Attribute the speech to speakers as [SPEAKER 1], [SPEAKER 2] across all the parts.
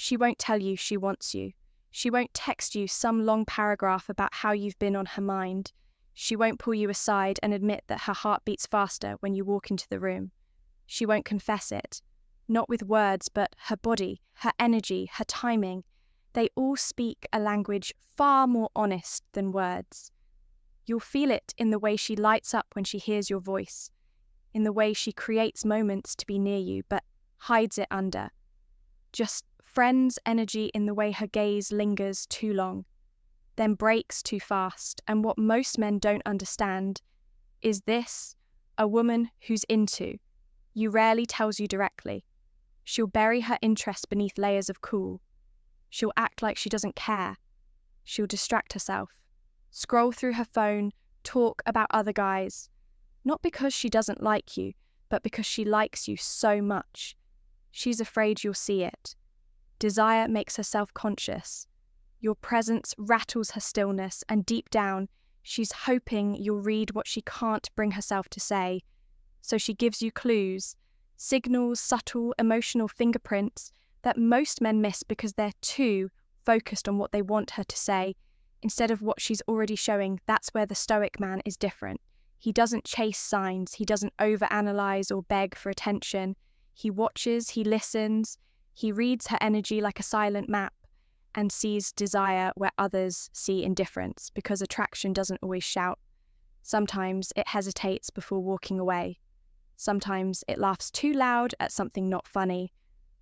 [SPEAKER 1] She won't tell you she wants you. She won't text you some long paragraph about how you've been on her mind. She won't pull you aside and admit that her heart beats faster when you walk into the room. She won't confess it. Not with words, but her body, her energy, her timing. They all speak a language far more honest than words. You'll feel it in the way she lights up when she hears your voice, in the way she creates moments to be near you, but hides it under. Just friend's energy in the way her gaze lingers too long, then breaks too fast. And what most men don't understand is this: a woman who's into you rarely tells you directly. She'll bury her interest beneath layers of cool. She'll act like she doesn't care. She'll distract herself, scroll through her phone, talk about other guys, not because she doesn't like you, but because she likes you so much. She's afraid you'll see it. Desire makes her self-conscious. Your presence rattles her stillness, and deep down, she's hoping you'll read what she can't bring herself to say. So she gives you clues, signals, subtle emotional fingerprints that most men miss because they're too focused on what they want her to say, instead of what she's already showing. That's where the stoic man is different. He doesn't chase signs, he doesn't overanalyze or beg for attention. He watches, he listens, he reads her energy like a silent map, and sees desire where others see indifference, because attraction doesn't always shout. Sometimes it hesitates before walking away. Sometimes it laughs too loud at something not funny.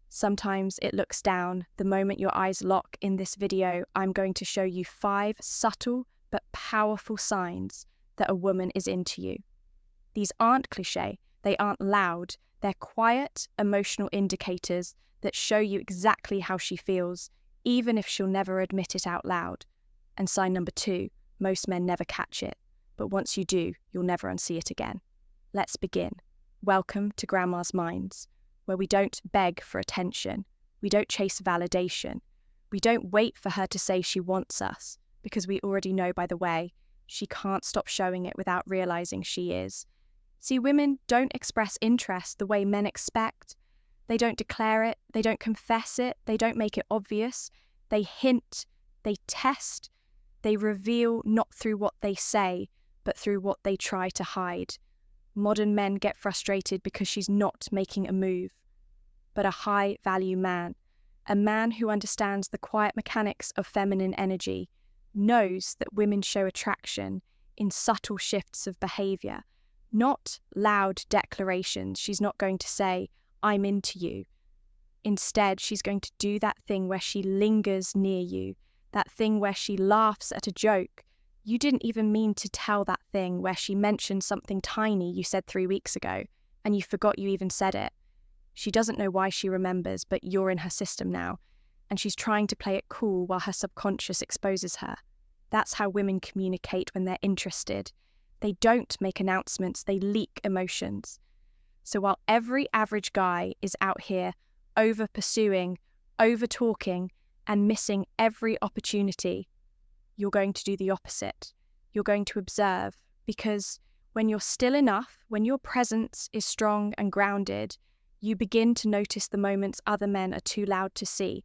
[SPEAKER 1] Sometimes it looks down. The moment your eyes lock in this video, I'm going to show you 5 subtle but powerful signs that a woman is into you. These aren't cliché, they aren't loud, they're quiet, emotional indicators that show you exactly how she feels, even if she'll never admit it out loud. And sign number 2, most men never catch it, but once you do, you'll never unsee it again. Let's begin. Welcome to Grandma's Minds, where we don't beg for attention, we don't chase validation, we don't wait for her to say she wants us, because we already know by the way, she can't stop showing it without realizing she is. See, women don't express interest the way men expect. They don't declare it, they don't confess it, they don't make it obvious. They hint, they test, they reveal not through what they say, but through what they try to hide. Modern men get frustrated because she's not making a move. But a high-value man, a man who understands the quiet mechanics of feminine energy, knows that women show attraction in subtle shifts of behavior, not loud declarations. She's not going to say, "I'm into you." Instead, she's going to do that thing where she lingers near you, that thing where she laughs at a joke you didn't even mean to tell, that thing where she mentioned something tiny you said 3 weeks ago, and you forgot you even said it. She doesn't know why she remembers, but you're in her system now, and she's trying to play it cool while her subconscious exposes her. That's how women communicate when they're interested. They don't make announcements, they leak emotions. So while every average guy is out here over-pursuing, over-talking, and missing every opportunity, you're going to do the opposite. You're going to observe, because when you're still enough, when your presence is strong and grounded, you begin to notice the moments other men are too loud to see.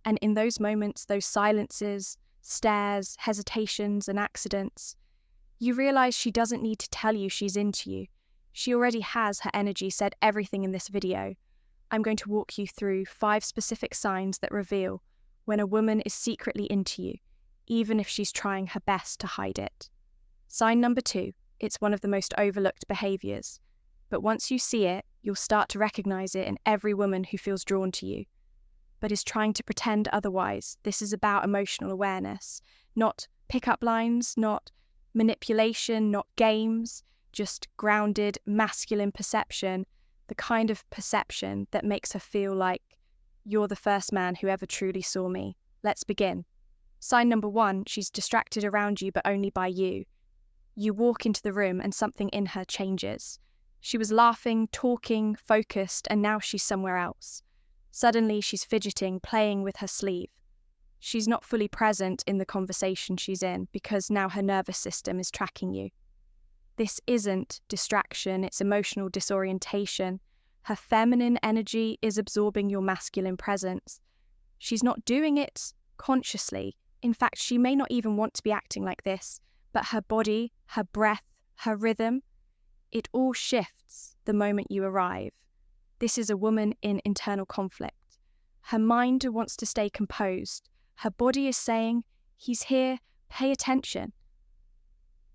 [SPEAKER 1] And in those moments, those silences, stares, hesitations, and accidents, you realize she doesn't need to tell you she's into you. She already has. Her energy said everything in this video. I'm going to walk you through 5 specific signs that reveal when a woman is secretly into you, even if she's trying her best to hide it. Sign number 2, it's one of the most overlooked behaviors. But once you see it, you'll start to recognize it in every woman who feels drawn to you, but is trying to pretend otherwise. This is about emotional awareness, not pickup lines, not manipulation, not games, just grounded masculine perception, the kind of perception that makes her feel like you're the first man who ever truly saw me. Let's begin. Sign number 1, she's distracted around you, but only by you. You walk into the room and something in her changes. She was laughing, talking, focused, and now she's somewhere else. Suddenly she's fidgeting, playing with her sleeve. She's not fully present in the conversation she's in, because now her nervous system is tracking you. This isn't distraction, it's emotional disorientation. Her feminine energy is absorbing your masculine presence. She's not doing it consciously. In fact, she may not even want to be acting like this, but her body, her breath, her rhythm, it all shifts the moment you arrive. This is a woman in internal conflict. Her mind wants to stay composed. Her body is saying, "He's here, pay attention."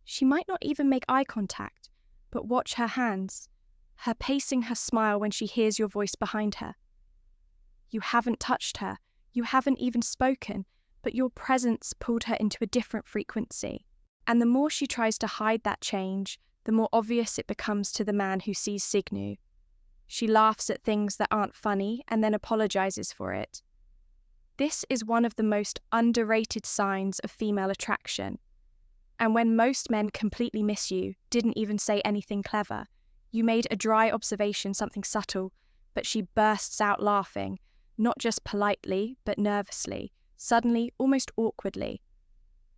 [SPEAKER 1] She might not even make eye contact, but watch her hands, her pacing, her smile when she hears your voice behind her. You haven't touched her, you haven't even spoken, but your presence pulled her into a different frequency. And the more she tries to hide that change, the more obvious it becomes to the man who sees Signu. She laughs at things that aren't funny and then apologizes for it. This is one of the most underrated signs of female attraction. And when most men completely miss you, didn't even say anything clever, you made a dry observation, something subtle, but she bursts out laughing, not just politely, but nervously, suddenly, almost awkwardly.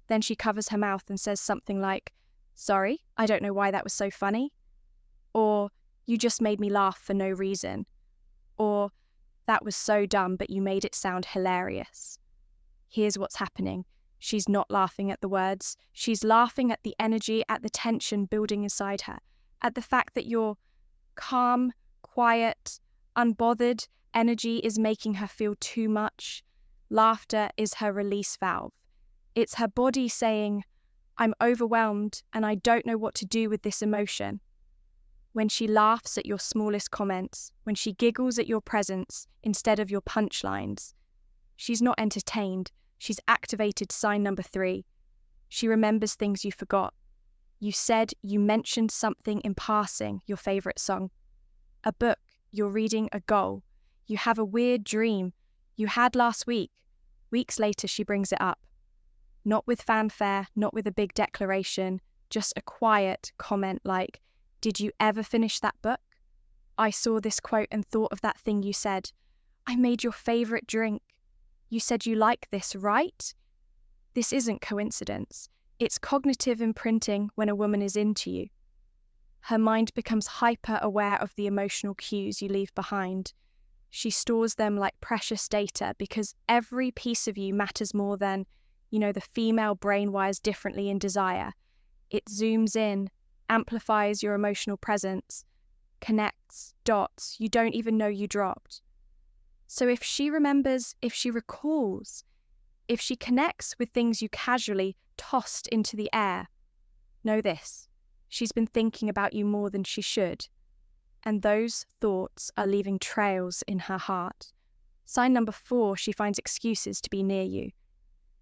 [SPEAKER 1] Then she covers her mouth and says something like, "Sorry, I don't know why that was so funny." Or, "You just made me laugh for no reason." Or, "That was so dumb, but you made it sound hilarious." Here's what's happening. She's not laughing at the words. She's laughing at the energy, at the tension building inside her, at the fact that your calm, quiet, unbothered energy is making her feel too much. Laughter is her release valve. It's her body saying, "I'm overwhelmed and I don't know what to do with this emotion." When she laughs at your smallest comments, when she giggles at your presence instead of your punchlines, she's not entertained, she's activated sign number 3. She remembers things you forgot. You said you mentioned something in passing, your favourite song, a book, you're reading, a goal. You have a weird dream you had last week. Weeks later, she brings it up. Not with fanfare, not with a big declaration, just a quiet comment like, "Did you ever finish that book? I saw this quote and thought of that thing you said. I made your favourite drink. You said you like this, right?" This isn't coincidence. It's cognitive imprinting when a woman is into you. Her mind becomes hyper-aware of the emotional cues you leave behind. She stores them like precious data because every piece of you matters more than, the female brain wires differently in desire. It zooms in, amplifies your emotional presence, connects dots you don't even know you dropped. So if she remembers, if she recalls, if she connects with things you casually tossed into the air, know this, she's been thinking about you more than she should. And those thoughts are leaving trails in her heart. Sign number 4, she finds excuses to be near you,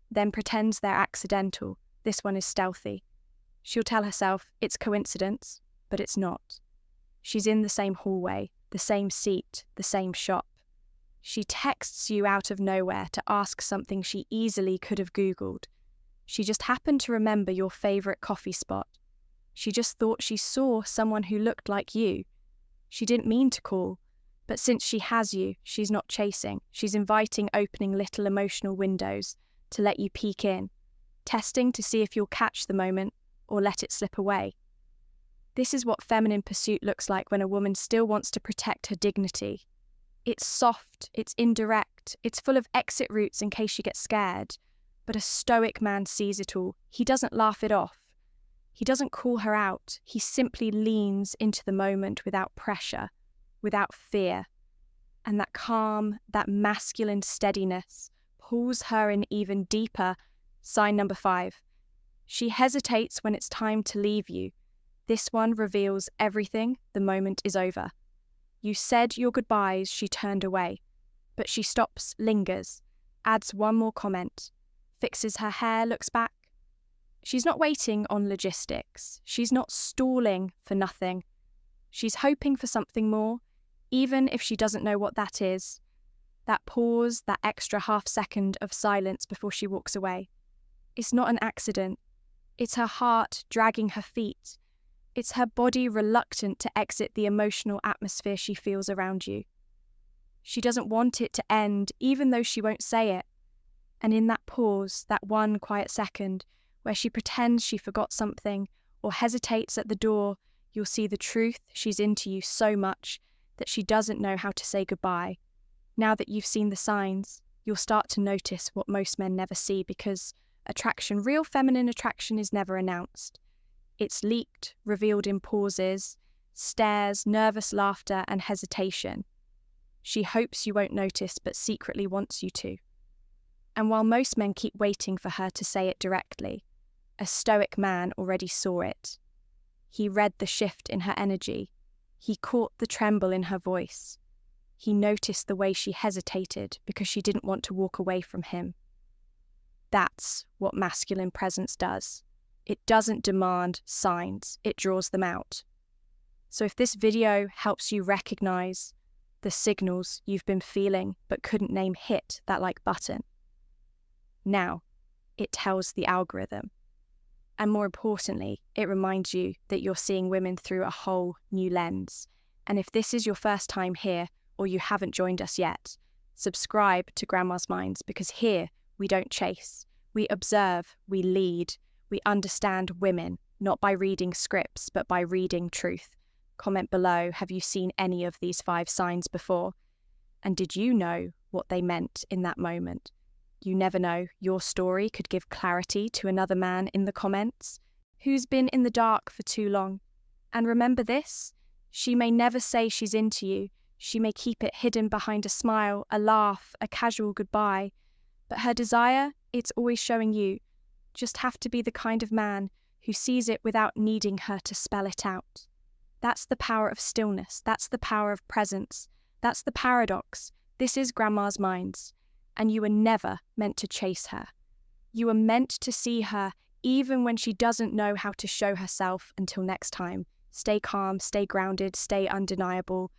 [SPEAKER 1] then pretends they're accidental. This one is stealthy. She'll tell herself it's coincidence, but it's not. She's in the same hallway, the same seat, the same shop. She texts you out of nowhere to ask something she easily could have Googled. She just happened to remember your favourite coffee spot. She just thought she saw someone who looked like you. She didn't mean to call, but since she has you, she's not chasing. She's inviting, opening little emotional windows to let you peek in, testing to see if you'll catch the moment or let it slip away. This is what feminine pursuit looks like when a woman still wants to protect her dignity. It's soft, it's indirect, it's full of exit routes in case she gets scared. But a stoic man sees it all. He doesn't laugh it off. He doesn't call her out. He simply leans into the moment without pressure, without fear. And that calm, that masculine steadiness pulls her in even deeper. Sign number 5. She hesitates when it's time to leave you. This one reveals everything the moment is over. You said your goodbyes, she turned away. But she stops, lingers, adds one more comment, fixes her hair, looks back. She's not waiting on logistics. She's not stalling for nothing. She's hoping for something more, even if she doesn't know what that is. That pause, that extra half second of silence before she walks away. It's not an accident. It's her heart dragging her feet. It's her body reluctant to exit the emotional atmosphere she feels around you. She doesn't want it to end, even though she won't say it. And in that pause, that one quiet second, where she pretends she forgot something or hesitates at the door, you'll see the truth. She's into you so much that she doesn't know how to say goodbye. Now that you've seen the signs, you'll start to notice what most men never see, because real feminine attraction, is never announced. It's leaked, revealed in pauses, stares, nervous laughter, and hesitation. She hopes you won't notice, but secretly wants you to. And while most men keep waiting for her to say it directly, a stoic man already saw it. He read the shift in her energy. He caught the tremble in her voice. He noticed the way she hesitated because she didn't want to walk away from him. That's what masculine presence does. It doesn't demand signs, it draws them out. So if this video helps you recognize the signals you've been feeling but couldn't name, hit that like button. Now, it tells the algorithm. And more importantly, it reminds you that you're seeing women through a whole new lens. And if this is your first time here, or you haven't joined us yet, subscribe to Grandma's Minds, because here we don't chase. We observe, we lead, we understand women, not by reading scripts, but by reading truth. Comment below, have you seen any of these 5 signs before? And did you know what they meant in that moment? You never know, your story could give clarity to another man in the comments who's been in the dark for too long. And remember this, she may never say she's into you. She may keep it hidden behind a smile, a laugh, a casual goodbye. But her desire, it's always showing you. Just have to be the kind of man who sees it without needing her to spell it out. That's the power of stillness. That's the power of presence. That's the paradox. This is Grandma's Minds. And you were never meant to chase her. You were meant to see her even when she doesn't know how to show herself. Until next time, stay calm, stay grounded, stay undeniable.